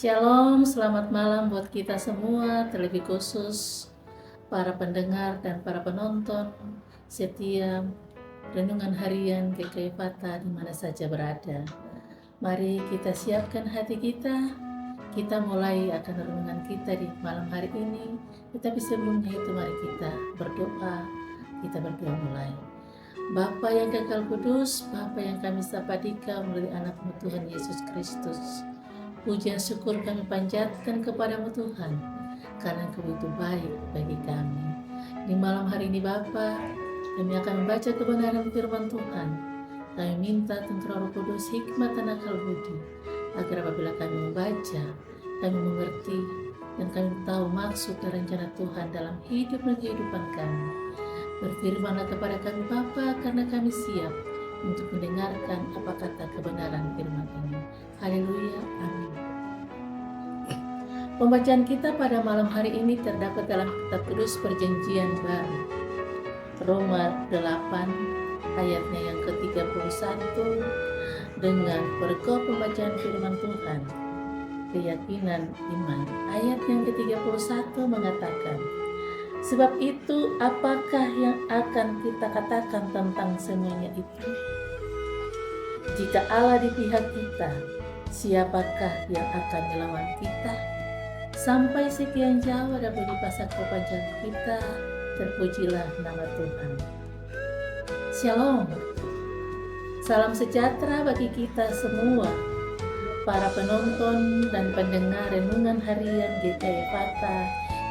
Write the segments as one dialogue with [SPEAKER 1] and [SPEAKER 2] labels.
[SPEAKER 1] Shalom, selamat malam buat kita semua, terlebih khusus para pendengar dan para penonton setiap renungan harian GKI Fata di mana saja berada. Mari kita siapkan hati kita mulai akan renungan kita di malam hari ini. Tetapi sebelumnya itu mari kita berdoa mulai. Bapa yang kekal kudus, Bapa yang kami sapa Dika melalui anak-Mu Tuhan Yesus Kristus. Pujian syukur kami panjatkan kepadamu Tuhan, karena Engkau itu baik bagi kami. Di malam hari ini Bapa, kami akan membaca kebenaran firman Tuhan. Kami minta tentera Roh Kudus hikmat dan akal budi, agar apabila kami membaca, kami mengerti dan kami tahu maksud dan rencana Tuhan dalam hidup dan kehidupan kami. Berfirmanlah kepada kami Bapa, karena kami siap untuk mendengarkan apa kata kebenaran firman ini. Haleluya, amin. Pembacaan kita pada malam hari ini terdapat dalam kitab kudus Perjanjian Baru, Roma 8 ayatnya yang ke-31 dengan berkat pembacaan firman Tuhan, keyakinan iman. Ayat yang ke-31 mengatakan, sebab itu apakah yang akan kita katakan tentang semuanya itu? Jika Allah di pihak kita, siapakah yang akan melawan kita? Sampai sekian jauh ada bunyi pasang pembacaan kita, terpujilah nama Tuhan. Shalom, salam sejahtera bagi kita semua, para penonton dan pendengar renungan harian GKI Fata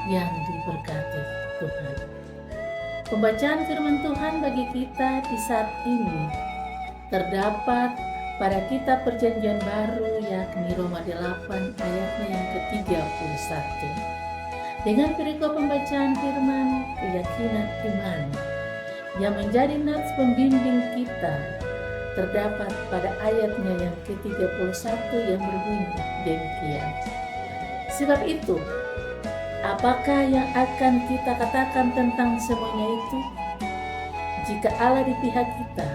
[SPEAKER 1] yang diberkati Tuhan. Pembacaan firman Tuhan bagi kita di saat ini terdapat pada kitab Perjanjian Baru, yakni Roma 8 ayatnya yang ke-31. Dengan perikop pembacaan firman, keyakinan iman yang menjadi nats pembimbing kita terdapat pada ayatnya yang ke-31 yang berbunyi demikian. Sebab itu, apakah yang akan kita katakan tentang semuanya itu? Jika Allah di pihak kita,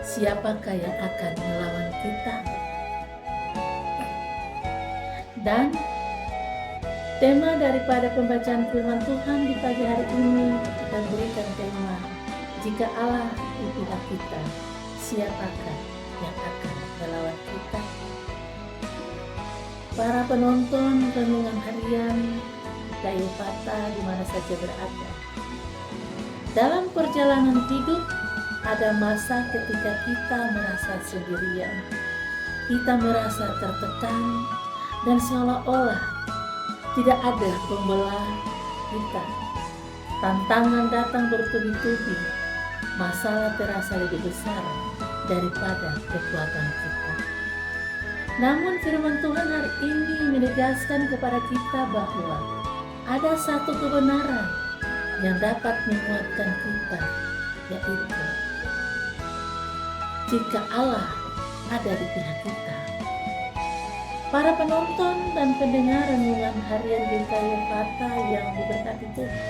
[SPEAKER 1] siapakah yang akan melawan kita? Dan tema daripada pembacaan firman Tuhan di pagi hari ini kita berikan tema, jika Allah di pihak kita, siapakah yang akan melawan kita? Para penonton renungan harian GKI Fata di mana saja berada, dalam perjalanan hidup ada masa ketika kita merasa sendirian, kita merasa tertekan, dan seolah-olah tidak ada pembelah kita. Tantangan datang bertubi-tubi, masalah terasa lebih besar daripada kekuatan kita. Namun firman Tuhan hari ini menegaskan kepada kita bahwa ada satu kebenaran yang dapat menguatkan kita, yaitu jika Allah ada di pihak kita. Para penonton dan pendengar renungan harian GKI Fata yang diberkati Tuhan,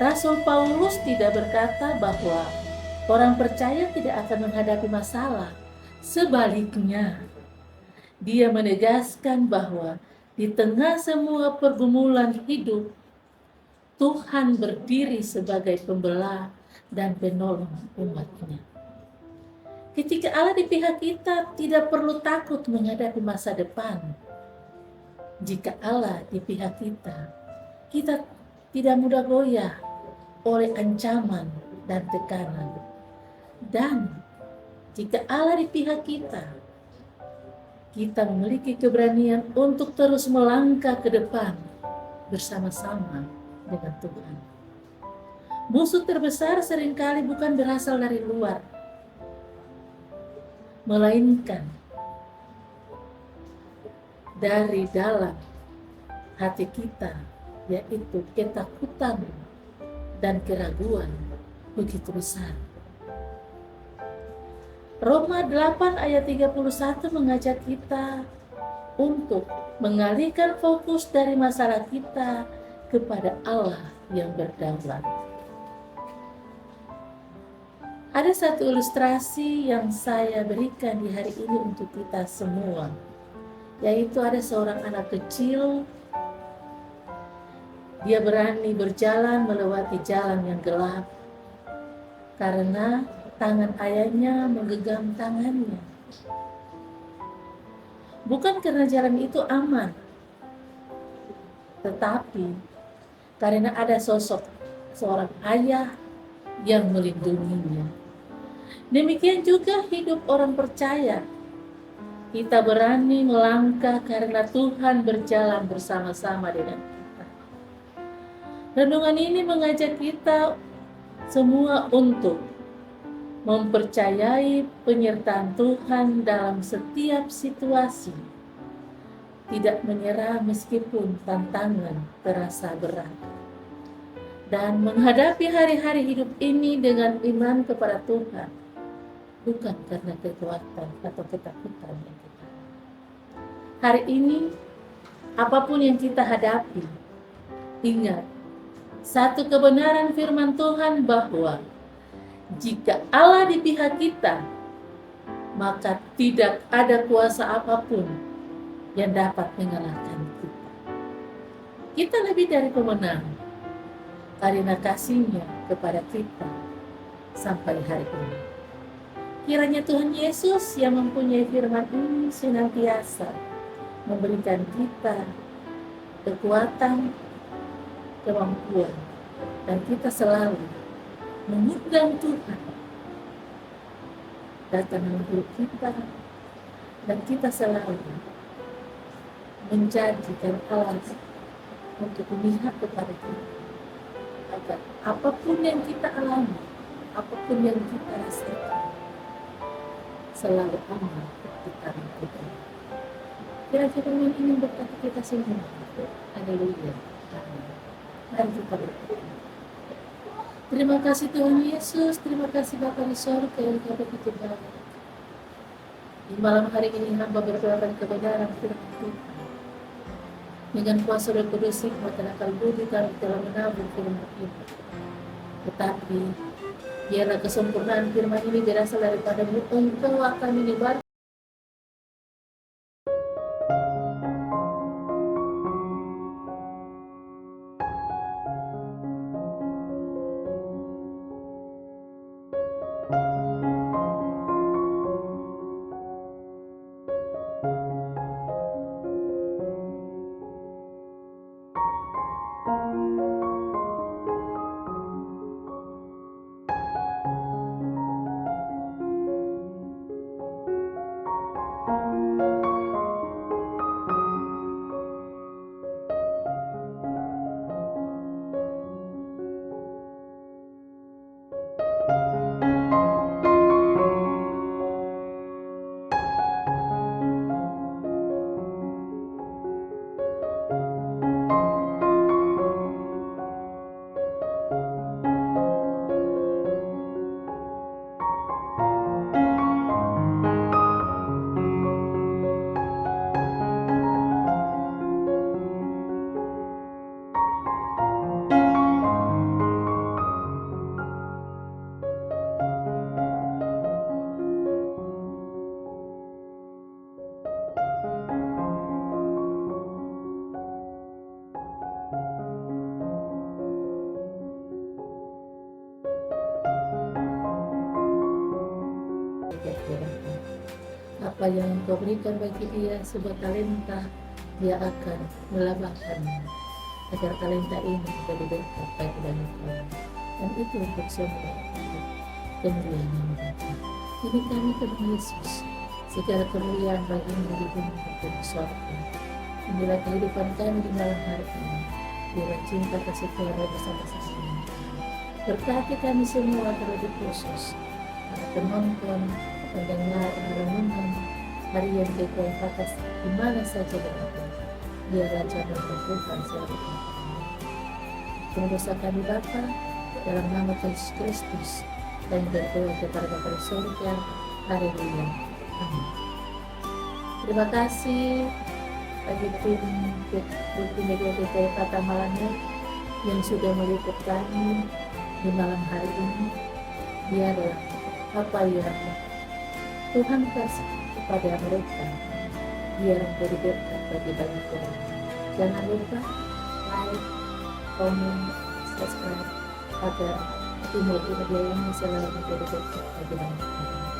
[SPEAKER 1] Rasul Paulus tidak berkata bahwa orang percaya tidak akan menghadapi masalah. Sebaliknya, dia menegaskan bahwa di tengah semua pergumulan hidup, Tuhan berdiri sebagai pembelah dan penolong umat-Nya. Ketika Allah di pihak kita, tidak perlu takut menghadapi masa depan. Jika Allah di pihak kita, kita tidak mudah goyah oleh ancaman dan tekanan. Dan jika Allah di pihak kita, kita memiliki keberanian untuk terus melangkah ke depan bersama-sama dengan Tuhan. Musuh terbesar seringkali bukan berasal dari luar, melainkan dari dalam hati kita, yaitu ketakutan dan keraguan begitu besar. Roma 8 ayat 31 mengajak kita untuk mengalihkan fokus dari masalah kita kepada Allah yang berdaulat. Ada satu ilustrasi yang saya berikan di hari ini untuk kita semua, yaitu ada seorang anak kecil. Dia berani berjalan melewati jalan yang gelap karena tangan ayahnya menggenggam tangannya. Bukan karena jalan itu aman, tetapi karena ada sosok seorang ayah yang melindunginya. Demikian juga hidup orang percaya. Kita berani melangkah karena Tuhan berjalan bersama-sama dengan kita. Renungan ini mengajak kita semua untuk mempercayai penyertaan Tuhan dalam setiap situasi. Tidak menyerah meskipun tantangan terasa berat. Dan menghadapi hari-hari hidup ini dengan iman kepada Tuhan. Bukan karena kekuatan atau ketakutan yang kita. Hari ini, apapun yang kita hadapi, ingat satu kebenaran firman Tuhan bahwa jika Allah di pihak kita, maka tidak ada kuasa apapun yang dapat mengalahkan kita. Kita lebih dari pemenang karena kasih-Nya kepada kita sampai hari ini. Kiranya Tuhan Yesus yang mempunyai firman ini senantiasa memberikan kita kekuatan, kemampuan, dan kita selalu mengundang Tuhan datang dalam hidup kita, dan kita selalu menjadikan alat untuk memihak kepada kita, agar apapun yang kita alami, apapun yang kita rasakan, selalu aman di tangan Tuhan. Kira-kira firman ini berkata kita semua. Haleluya. Amin. Mari kita berdoa. Terima kasih Tuhan Yesus, terima kasih Bapa di surga yang Kau begitu baik. Di malam hari ini hamba berdoakan kebenaran firman Tuhan. Dengan kuasa Roh Kudus hikmat dan akal budi kami telah menabur firman ini. Tetapi biarlah kesempurnaan firman ini berasal daripada-Mu. Engkau akan menyebar apa yang Engkau berikan bagi dia sebuah talenta, dia akan melabahkannya agar talenta ini menjadi berkat bagi banyak orang, dan itu untuk semua kemuliaan nama Bapa. Ini kami Tuhan Yesus, segala kemuliaan bagi-Mu di bumi dan di surga. Inilah kehidupan kami di malam hari ini. Biarlah cinta kasih Tuhan bersama-sama. Berkati kami semua terlebih khusus para penonton, pendengar renungan harian GKI atas di mana saja berada. Biarlah jangan Tuhan selalu menyertai. Dosa kami Bapa, dalam nama Yesus Kristus, dan berdoa kepada Bapa di surga. Haleluya. Amin. Terima kasih bagi tim multimedia GKI pada malamnya yang sudah meliput kami di malam hari ini. Biarlah apa yang Tuhan kasih kepada mereka biar menjadi berkat bagi banyak orang. Jangan lupa like, komen, subscribe agar tim multimedia ini selalu menjadi berkat bagi banyak orang.